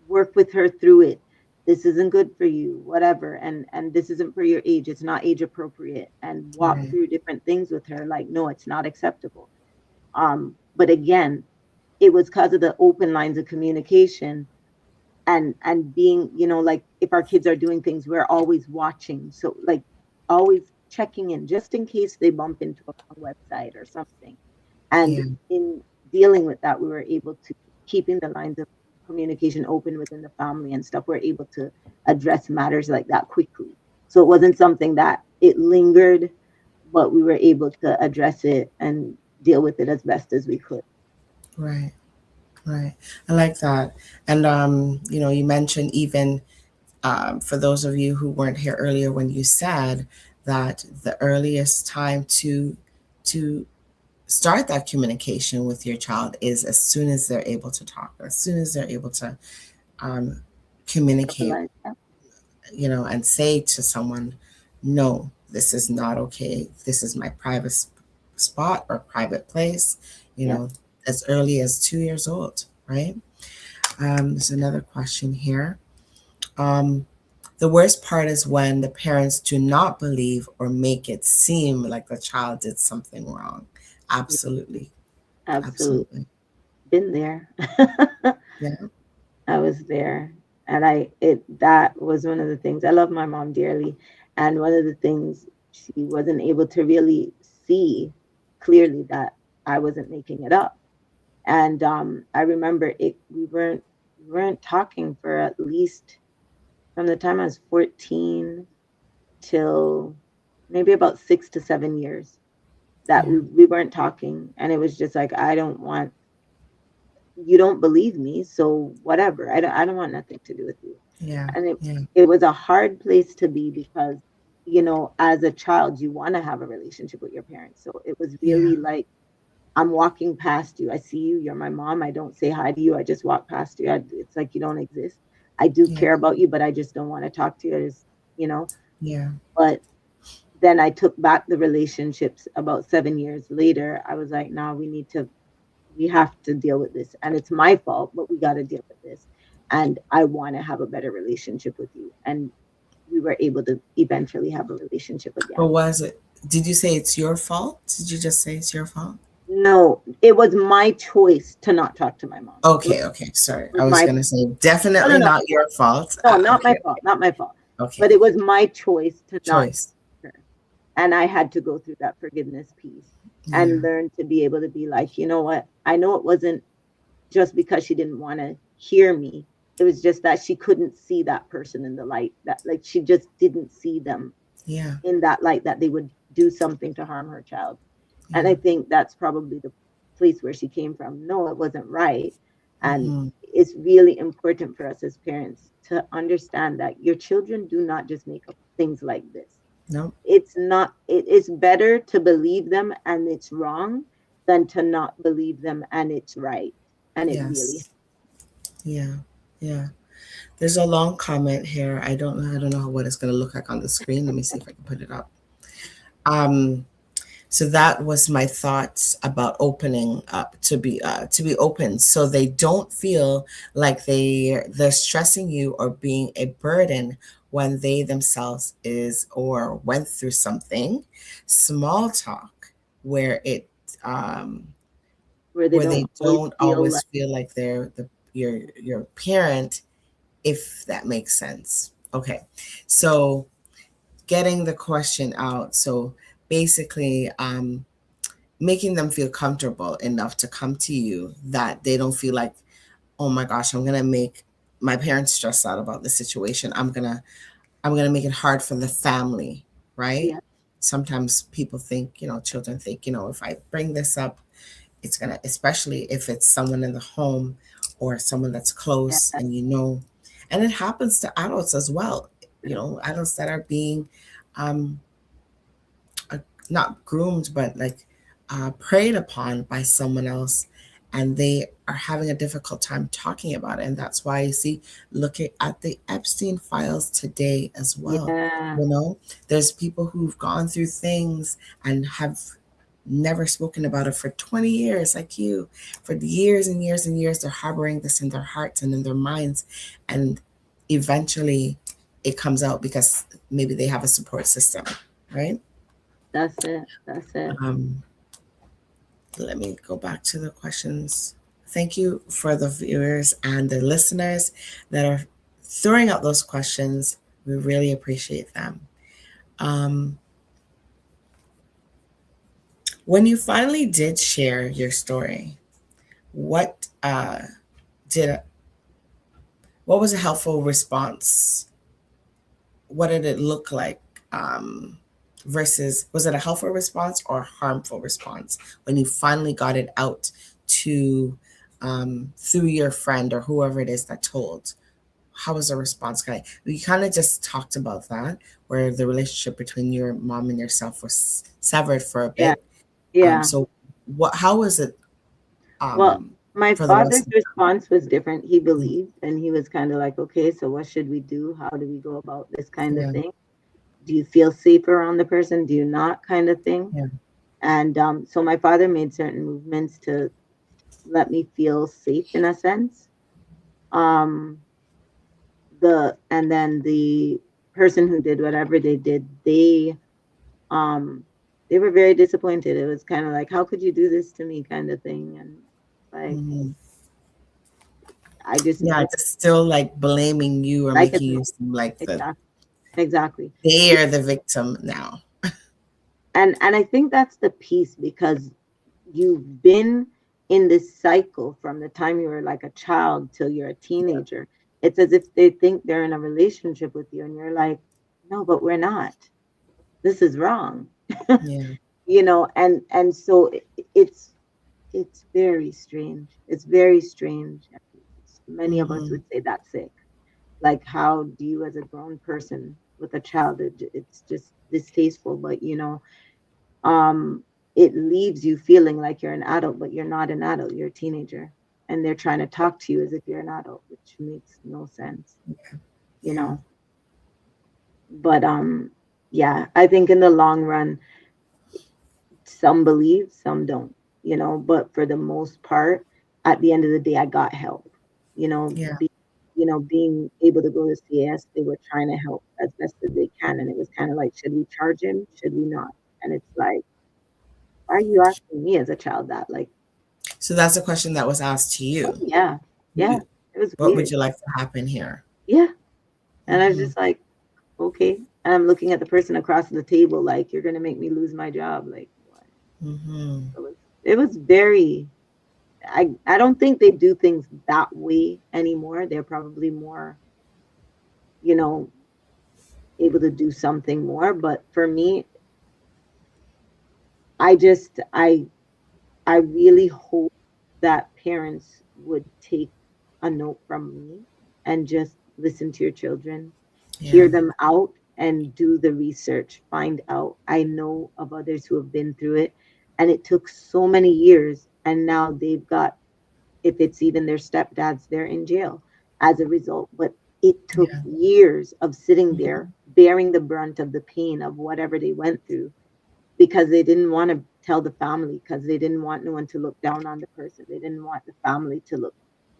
work with her through it. This isn't good for you, whatever, and this isn't for your age. It's not age appropriate, and walk Right. through different things with her. Like, no, it's not acceptable. But again, it was because of the open lines of communication and being, like if our kids are doing things, we're always watching. So like always checking in just in case they bump into a website or something. And Yeah. in dealing with that, we were able to keeping the lines of communication open within the family and stuff. We're able to address matters like that quickly. So it wasn't something that it lingered, but we were able to address it and deal with it as best as we could. Right. Right. I like that. And you mentioned, even for those of you who weren't here earlier, when you said that the earliest time to start that communication with your child is as soon as they're able to talk, as soon as they're able to communicate, Verbalize that. and say to someone, no, this is not okay. This is my private spot or private place, Yeah. as early as 2 years old, right? There's another question here. The worst part is when the parents do not believe or make it seem like the child did something wrong. Absolutely. Absolutely. Absolutely. Been there. Yeah. I was there. And that was one of the things. I love my mom dearly. And one of the things she wasn't able to really see clearly that I wasn't making it up. And I remember we weren't talking for at least from the time I was 14 till maybe about 6 to 7 years that Yeah. we weren't talking. And it was just like, I don't want, you don't believe me, so whatever. I don't want nothing to do with you. Yeah. And Yeah. it was a hard place to be because, as a child, you want to have a relationship with your parents. So it was Yeah. really like, I'm walking past you. I see you. You're my mom. I don't say hi to you. I just walk past you. It's like you don't exist. I do Yeah. care about you, but I just don't want to talk to you. I just, you know. Yeah. But then I took back the relationships about 7 years later. I was like, no, we have to deal with this. And it's my fault, but we got to deal with this. And I want to have a better relationship with you. And we were able to eventually have a relationship Or again. was it? Did you say it's your fault? Did you just say it's your fault? No, it was my choice to not talk to my mom. Okay. Okay. Sorry. Was I was my going to say No, no, definitely no, not your fault. no, not my Okay. fault, not my fault. Okay. But it was my choice to not Choice. talk to her. And I had to go through that forgiveness piece and Yeah. learn to be able to be like, you know what? I know it wasn't just because she didn't want to hear me. It was just that she couldn't see that person in the light, that like she just didn't see them Yeah. in that light, that they would do something to harm her child. And Yeah. I think that's probably the place where she came from. No, it wasn't right. And Hmm. it's really important for us as parents to understand that your children do not just make up things like this. No. It's not, it is better to believe them and it's wrong than to not believe them and it's right. And it really, Yes. Yeah. Yeah. There's a long comment here. I don't know. I don't know what it's going to look like on the screen. Let me see if I can put it up. Um, so that was my thoughts about opening up to be open, so they don't feel like they're stressing you or being a burden when they themselves is or went through something. Small talk where it where they where they don't always don't feel always like, feel like they're your parent, if that makes sense. Okay, so getting the question out. So basically, making them feel comfortable enough to come to you that they don't feel like, oh my gosh, I'm gonna make my parents stress out about the situation. I'm gonna make it hard for the family, right? yeah, Sometimes people think, children think, if I bring this up, it's gonna, especially if it's someone in the home or someone that's close, yeah, and it happens to adults as well. Adults that are being um, not groomed, but like preyed upon by someone else, and they are having a difficult time talking about it. And that's why you see, looking at the Epstein files today as well. yeah, There's people who've gone through things and have never spoken about it for 20 years, like you. For years and years and years, they're harboring this in their hearts and in their minds. And eventually it comes out because maybe they have a support system, right? that's it. That's it. Um, let me go back to the questions. Thank you for the viewers and the listeners that are throwing out those questions. We really appreciate them. Um, when you finally did share your story, what did what was a helpful response? What did it look like? Versus, was it a helpful response or a harmful response when you finally got it out to through your friend or whoever it is that told? How was the response? We kind of just talked about that, where the relationship between your mom and yourself was severed for a Yeah, bit. yeah. So what, how was it Well, my for the rest father's of response was different. He the believed, and he was kind of like, okay, so what should we do? How do we go about this kind of yeah, thing? Do you feel safe around the person? Do you not, kind of thing? yeah, And so my father made certain movements to let me feel safe in a sense. Um, and then the person who did whatever they did, um they were very disappointed. It was kind of like, how could you do this to me, kind of thing. And like, hmm I just yeah, know, just still like blaming you or like, it's making you seem like exactly, exactly. they are the victim now. And I think that's the piece, because you've been in this cycle from the time you were like a child till you're a teenager. It's as if they think they're in a relationship with you, and you're like, no, but we're not. This is wrong. Yeah, And so it's very strange. It's very strange. Many of us hmm would say that's sick. Like, how do you, as a grown person with a child, it's just distasteful. But um, it leaves you feeling like you're an adult, but you're not an adult. You're a teenager, and they're trying to talk to you as if you're an adult, which makes no sense. You yeah, know. But yeah, I think in the long run, some believe, some don't. But for the most part, at the end of the day, I got help. You know, yeah, be, being able to go to CAS, they were trying to help as best as they can, and it was kind of like, should we charge him? Should we not? And it's like, why are you asking me as a child that? Like, so that's a question that was asked to oh you. yeah, yeah, You- it was what would weird. you like to happen here? Yeah, and I was Hmm just like, okay. And I'm looking at the person across the table, like, you're gonna make me lose my job, like what? hmm It was very. I don't think they do things that way anymore. They're probably more, you know, able to do something more. But for me, I just I really hope that parents would take a note from me and just listen to your children, hear Yeah, them out, and do the research, find out. I know of others who have been through it, and it took so many years, and now they've got, if it's even their stepdads, they're in jail as a result. But it took yeah, years of sitting mhm, there bearing the brunt of the pain of whatever they went through, because they didn't want to tell the family, because they didn't want no one to look down on the person. They didn't want the family to look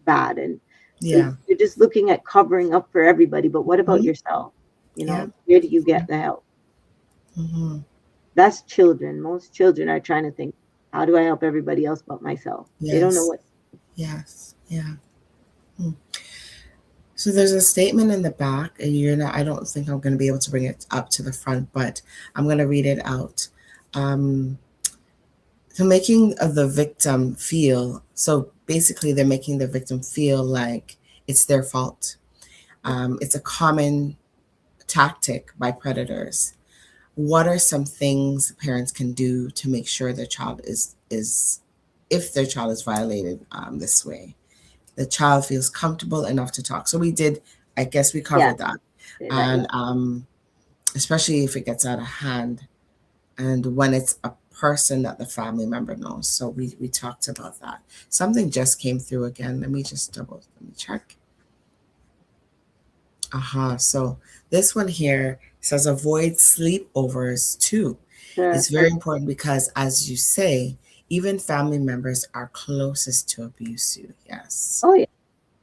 bad. And so yeah, you're just looking at covering up for everybody. But what about mhm, yourself? yeah, Where do you yeah, get the help? hmm That's children. Most children are trying to think, how do I help everybody else but myself? They don't know yes, what. yes, yeah. Hmm. So there's a statement in the back, and you're not. I don't think I'm going to be able to bring it up to the front, but I'm going to read it out. Um, so making the victim feel. So basically, they're making the victim feel like it's their fault. It's a common tactic by predators. What are some things parents can do to make sure their child is if their child is violated this way? The child feels comfortable enough to talk. So we did, I guess we Yeah, covered that. say that. Yeah. And especially if it gets out of hand and when it's a person that the family member knows. So we talked about that. Something just came through again. Let me check. So this one here says avoid sleepovers too. Sure. It's very important because, as you say, even family members are closest to abuse you. Yes. Oh yeah.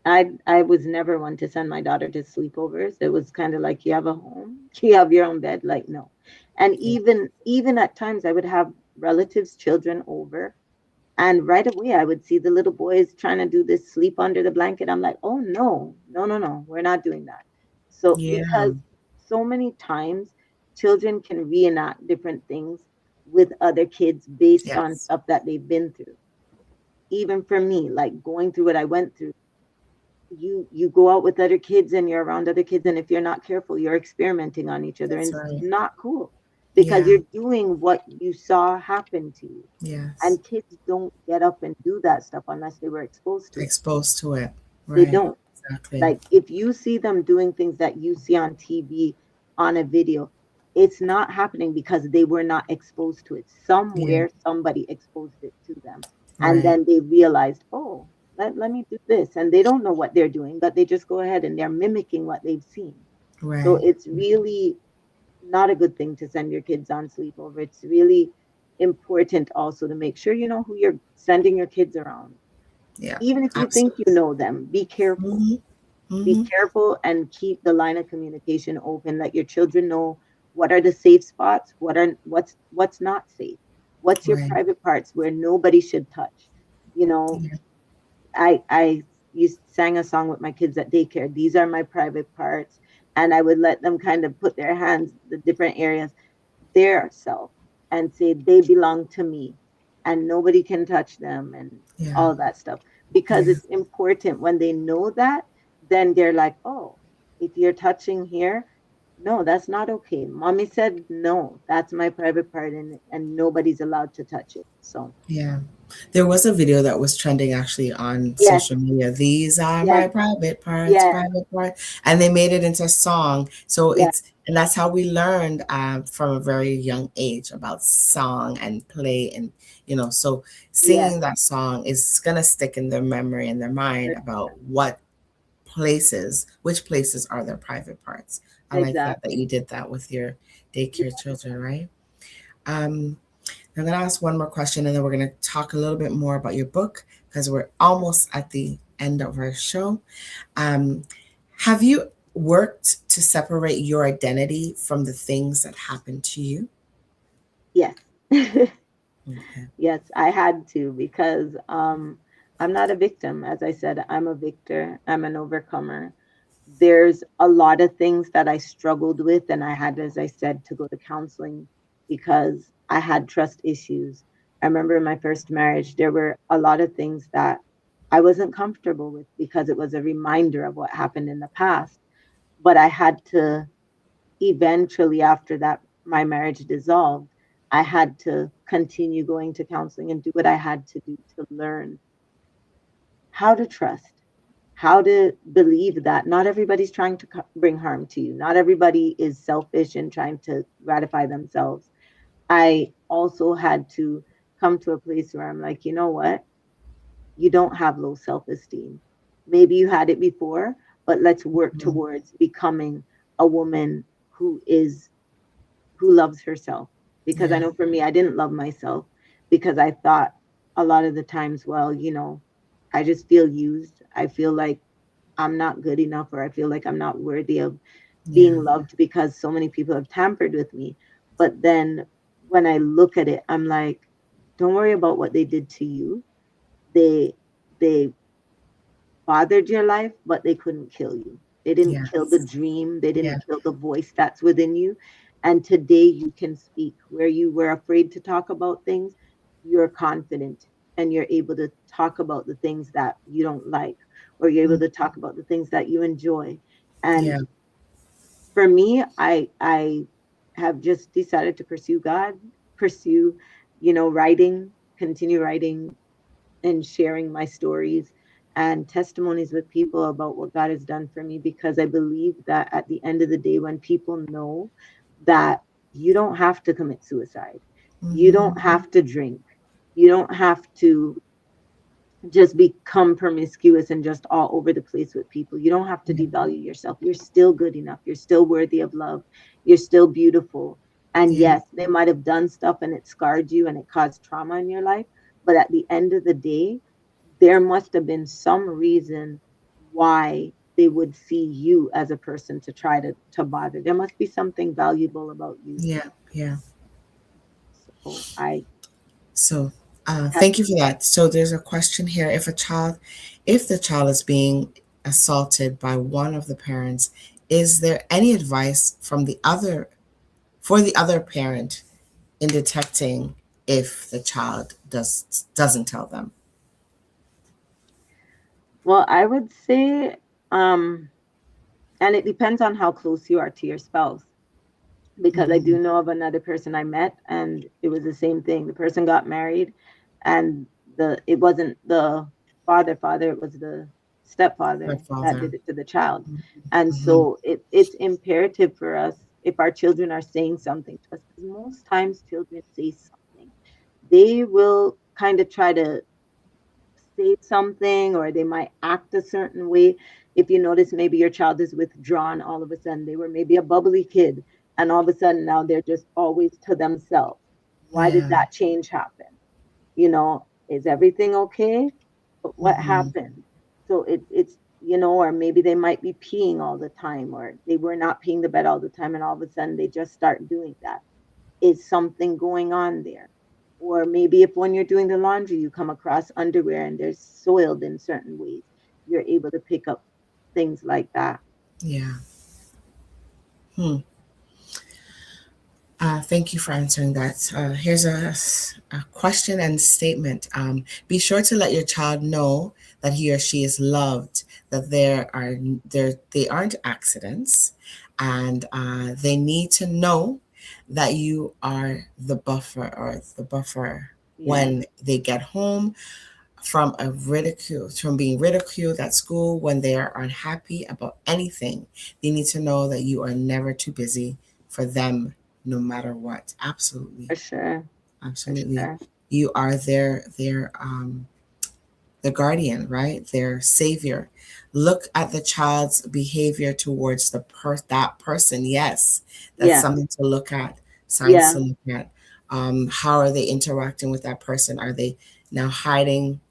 I was never one to send my daughter to sleepovers. It was kind of like, you have a home, you have your own bed. Like, no. And Yeah. even at times I would have relatives' children over, and right away I would see the little boys trying to do this sleep under the blanket. I'm like, oh no, no, no, no, we're not doing that. So Yeah. because so many times children can reenact different things with other kids based on Yes. stuff that they've been through. Even for me, like going through what I went through, you go out with other kids and you're around other kids, and if you're not careful, you're experimenting on each other, That's and it's right. not cool, because Yeah. you're doing what you saw happen to you. Yes. And kids don't get up and do that stuff unless they were exposed to it. Exposed to it. They Right. don't. Exactly. Like, if you see them doing things that you see on TV, on a video, it's not happening because they were not exposed to it. Yeah. Somewhere somebody exposed it to them. And Right. then they realized, oh, let me do this. And they don't know what they're doing, but they just go ahead and they're mimicking what they've seen. So Right. it's really not a good thing to send your kids on sleepover. It's really important also to make sure you know who you're sending your kids around. Yeah. Even if you think you Absolutely. know them, be careful. Mm-hmm. Be Mm-hmm. careful and keep the line of communication open. Let your children know what are the safe spots, what's not safe. What's your Right. private parts where nobody should touch. You know, Yeah. I used sang a song with my kids at daycare. These are my private parts. And I would let them kind of put their hands the different areas, their self, and say they belong to me and nobody can touch them and Yeah. all that stuff. Because Yeah. it's important when they know that, then they're like, oh, if you're touching here, no, that's not okay. Mommy said no, that's my private part and nobody's allowed to touch it. So Yeah. There was a video that was trending actually on yes, social media. These are yes, my private parts, yes, private part, and they made it into a song. So yes, and that's how we learned from a very young age about song and play, and so yes, singing that song is gonna stick in their memory and their mind about which places are their private parts. I like that exactly. you did that with your daycare children, right? Um, I'm going to ask one more question and then we're going to talk a little bit more about your book because we're almost at the end of our show. Um, have you worked to separate your identity from the things that happened to you? Yes. Okay. Yes, I had to because I'm not a victim. As I said, I'm a victor. I'm an overcomer. There's a lot of things that I struggled with, and I had, as I said, to go to counseling because I had trust issues. I remember in my first marriage, there were a lot of things that I wasn't comfortable with because it was a reminder of what happened in the past. But I had to eventually, after that, my marriage dissolved. I had to continue going to counseling and do what I had to do to learn how to trust, how to believe that not everybody's trying to bring harm to you. Not everybody is selfish and trying to gratify themselves. I also had to come to a place where I'm like, you know what? You don't have low self esteem. Maybe you had it before, but let's work Mhm. towards becoming a woman who is who loves herself. Because I Yeah. know for me, I didn't love myself because I thought a lot of the times, well, I just feel used. I feel like I'm not good enough, or I feel like I'm not worthy of Yeah. being loved because so many people have tampered with me. But then when I look at it, I'm like, don't worry about what they did to you. They they bothered your life, but they couldn't kill you. They didn't kill the Yes. dream. They Yeah. didn't kill the voice that's within you. And today you can speak where you were afraid to talk about things. You're confident and you're able to talk about the things that you don't like, or you're able Mm. to talk about the things that you enjoy. And Yeah. for me, I have just decided to pursue God, pursue, writing, continue writing and sharing my stories and testimonies with people about what God has done for me, because I believe that at the end of the day, when people know that you don't have to commit suicide, you Hmm. don't have to drink, you don't have to just become promiscuous and just all over the place with people. You don't have to Yeah. devalue yourself. You're still good enough. You're still worthy of love. You're still beautiful. And Yeah. yes, they might have done stuff and it scarred you and it caused trauma in your life. But at the end of the day, there must have been some reason why they would see you as a person to try to bother. There must be something valuable about you. Yeah. Yeah. So I So, had thank you for that. So, there's a question here: if the child is being assaulted by one of the parents, is there any advice for the other parent in detecting if the child doesn't tell them? well, I would say um and it depends on how close you are to your spouse, because I Hmm. do know of another person I met and it was the same thing. The person got married and the it wasn't the father, it was the My stepfather that father. did it to the child. And Hmm. so it's imperative for us, if our children are saying something to us, because most times children say something, they will kind of try to say something, or they might act a certain way. If you notice, maybe your child is withdrawn, all of a sudden they were maybe a bubbly kid, and all of a sudden now they're just always to themselves. Why did Yeah. that change happen? Is everything okay? But what Hmm. happened? So it's, or maybe they might be peeing all the time, or they were not peeing the bed all the time, and all of a sudden they just start doing that. Is something going on there? Or maybe if when you're doing the laundry, you come across underwear and they're soiled in certain ways, you're able to pick up things like that. Yeah. Hmm. Thank you for answering that. Here's a question and statement. Be sure to let your child know that he or she is loved, that they aren't accidents, and they need to know that you are the buffer Yes, when they get home from being ridiculed at school, when they are unhappy about anything. They need to know that you are never too busy for them, no matter what. Absolutely. for sure. For Absolutely. sure. You are their guardian, right? Their savior. Look at the child's behavior towards that person. Yes, that's Yeah. something to look at. Signs Yeah. to look at. How are they interacting with that person? Are they now hiding,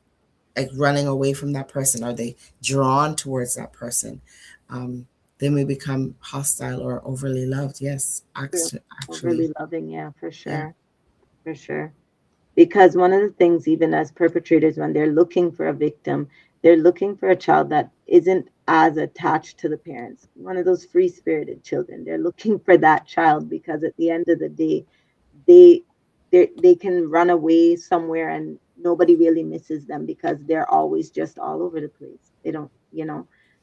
like running away from that person? Are they drawn towards that person? Um, they may become hostile or overly loved. Yes, True. actually, Overly loving. Yeah, for yeah, sure. For sure. Because one of the things, even as perpetrators, when they're looking for a victim, they're looking for a child that isn't as attached to the parents, one of those free spirited children. They're looking for that child because at the end of the day, they they can run away somewhere and nobody really misses them because they're always just all over the place. They don't,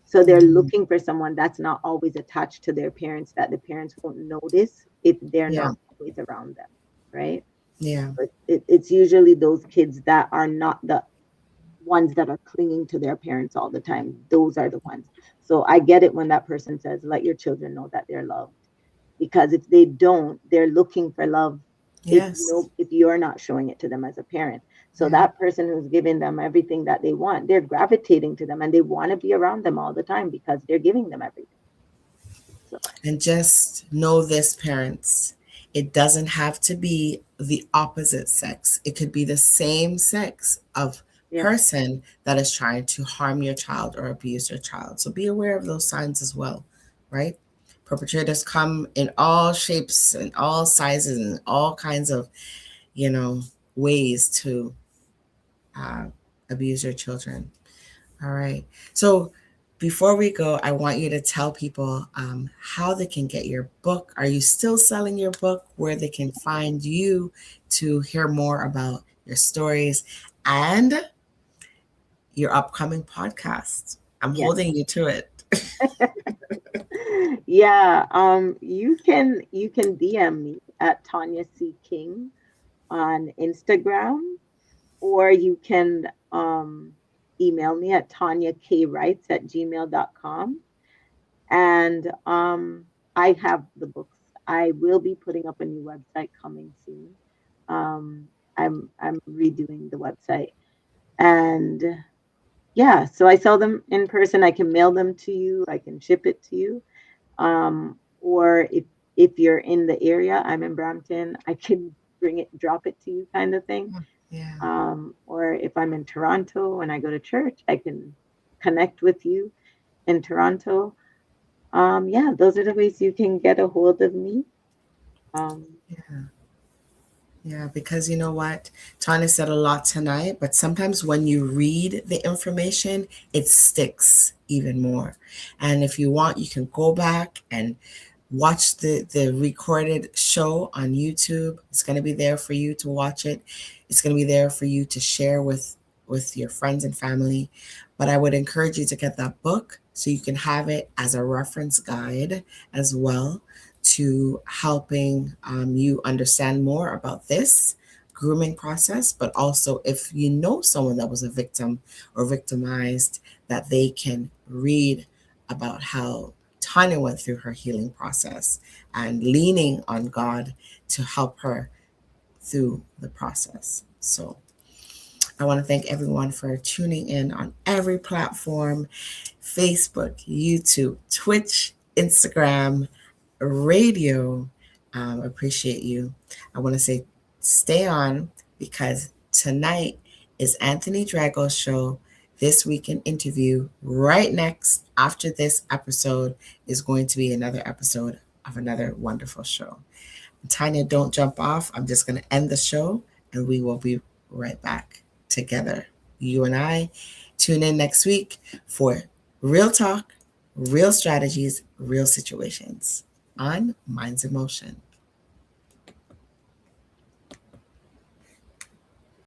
so they're mm, looking for someone that's not always attached to their parents, that the parents won't notice if they're yeah, not always around them, right? yeah, But it's usually those kids that are not the ones that are clinging to their parents all the time. Those are the ones. So I get it when that person says, let your children know that they're loved. Because if they don't, they're looking for love if yes, no if you're not showing it to them as a parent. So yeah. that person who's giving them everything that they want, they're gravitating to them and they want to be around them all the time because they're giving them everything. So And just know this, parents, it doesn't have to be the opposite sex. It could be the same sex of yeah, person that is trying to harm your child or abuse your child. So be aware of those signs as well, right? Perpetrators come in all shapes and all sizes and all kinds of, you know, ways to uh, abuse your children. All right. So before we go, I want you to tell people how they can get your book. Are you still selling your book? Where they can find you to hear more about your stories and your upcoming podcast. I'm yeah. holding you to it. Yeah, you can DM me at Tonya C. King on Instagram, or you can email me at tonyakWrites@gmail.com. And I have the books. I will be putting up a new website coming soon. I'm redoing the website, and yeah, so I sell them in person. I can mail them to you. I can ship it to you. Or if you're in the area, I'm in Brampton, I can drop it to you, kind of thing. Yeah. Or if I'm in Toronto and I go to church, I can connect with you in Toronto. Yeah, those are the ways you can get a hold of me. Um, Yeah. Yeah, because you know what? Tanya said a lot tonight, but sometimes when you read the information, it sticks even more. And if you want, you can go back and watch the recorded show on YouTube. It's going to be there for you to watch it. It's going to be there for you to share with your friends and family. But I would encourage you to get that book so you can have it as a reference guide as well to helping you understand more about this grooming process, but also if you know someone that was a victim or victimized, that they can read about how Tonya went through her healing process and leaning on God to help her through the process. So I want to thank everyone for tuning in on every platform: Facebook, YouTube, Twitch, Instagram, radio. Appreciate you. I want to say stay on, because tonight is Anthony Drago's show. This Week in Interview. Right next, after this episode, is going to be another episode of another wonderful show. Tonya, don't jump off. I'm just going to end the show, and we will be right back together. You and I tune in next week for real talk, real strategies, real situations on Minds in Motion.